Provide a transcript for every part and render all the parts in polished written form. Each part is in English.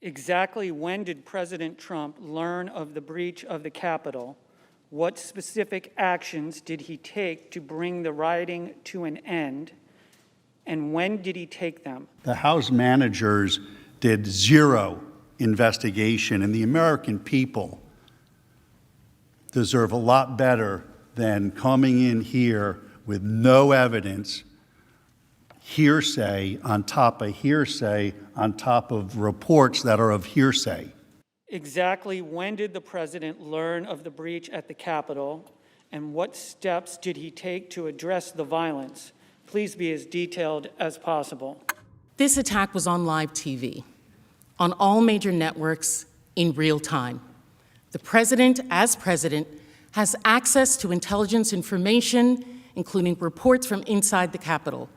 Exactly when did President Trump learn of the breach of the Capitol? What specific actions did he take to bring the rioting to an end? And when did he take them? The House managers did zero investigation, and the American people deserve a lot better than coming in here with no evidence, hearsay on top of hearsay on top of reports that are of hearsay. Exactly when did the president learn of the breach at the Capitol, and what steps did he take to address the violence? Please be as detailed as possible. This attack was on live TV, on all major networks in real time. The president, as president, has access to intelligence information, including reports from inside the Capitol.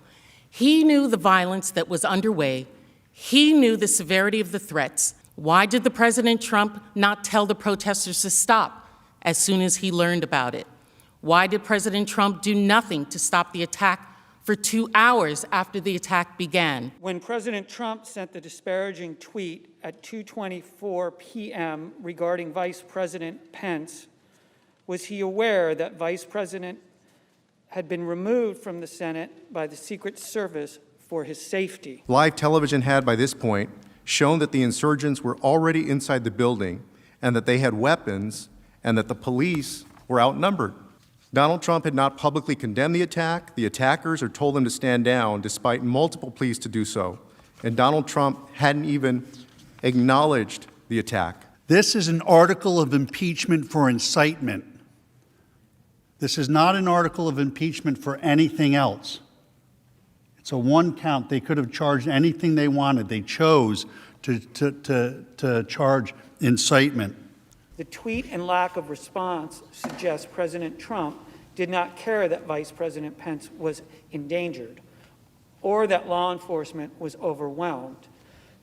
He knew the violence that was underway. He knew the severity of the threats. Why did the President Trump not tell the protesters to stop as soon as he learned about it? Why did President Trump do nothing to stop the attack for 2 hours after the attack began? When President Trump sent the disparaging tweet at 2:24 p.m. regarding Vice President Pence, was he aware that Vice President had been removed from the Senate by the Secret Service for his safety? Live television had, by this point, shown that the insurgents were already inside the building and that they had weapons and that the police were outnumbered. Donald Trump had not publicly condemned the attack, the attackers, or told them to stand down, despite multiple pleas to do so. And Donald Trump hadn't even acknowledged the attack. This is an article of impeachment for incitement. This is not an article of impeachment for anything else. It's a one count. They could have charged anything they wanted. They chose to charge incitement. The tweet and lack of response suggests President Trump did not care that Vice President Pence was endangered or that law enforcement was overwhelmed.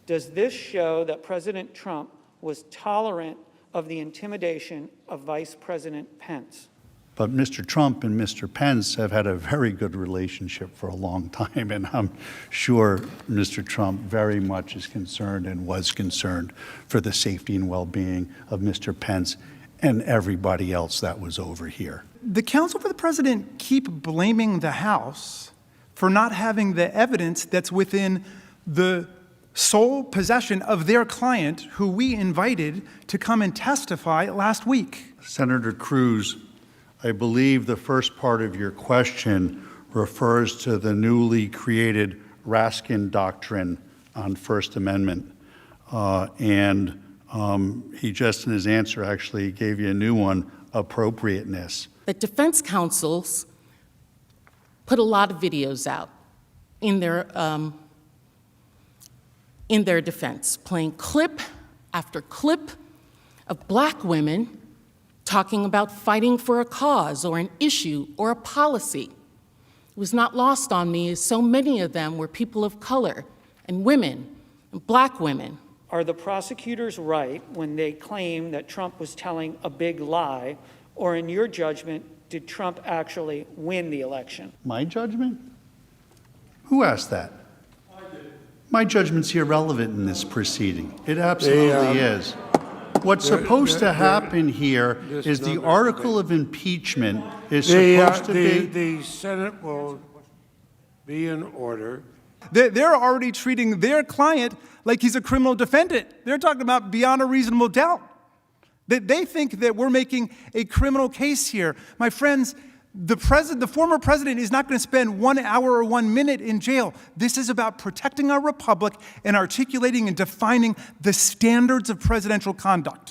Does this show that President Trump was tolerant of the intimidation of Vice President Pence? But Mr. Trump and Mr. Pence have had a very good relationship for a long time, and I'm sure Mr. Trump very much is concerned and was concerned for the safety and well-being of Mr. Pence and everybody else that was over here. The counsel for the president keep blaming the House for not having the evidence that's within the sole possession of their client, who we invited to come and testify last week. Senator Cruz, I believe the first part of your question refers to the newly created Raskin Doctrine on First Amendment. He just in his answer actually gave you a new one, appropriateness. The defense counsels put a lot of videos out in their defense, playing clip after clip of Black women talking about fighting for a cause or an issue or a policy. It was not lost on me as so many of them were people of color and women and Black women. Are the prosecutors right when they claim that Trump was telling a big lie, or in your judgment, did Trump actually win the election? My judgment? Who asked that? I did. My judgment's irrelevant in this proceeding. It absolutely is. What's supposed to happen here is the article of impeachment is supposed to be... The Senate will be in order. They're already treating their client like he's a criminal defendant. They're talking about beyond a reasonable doubt. They think that we're making a criminal case here. My friends, the former president is not going to spend 1 hour or 1 minute in jail. This is about protecting our republic and articulating and defining the standards of presidential conduct.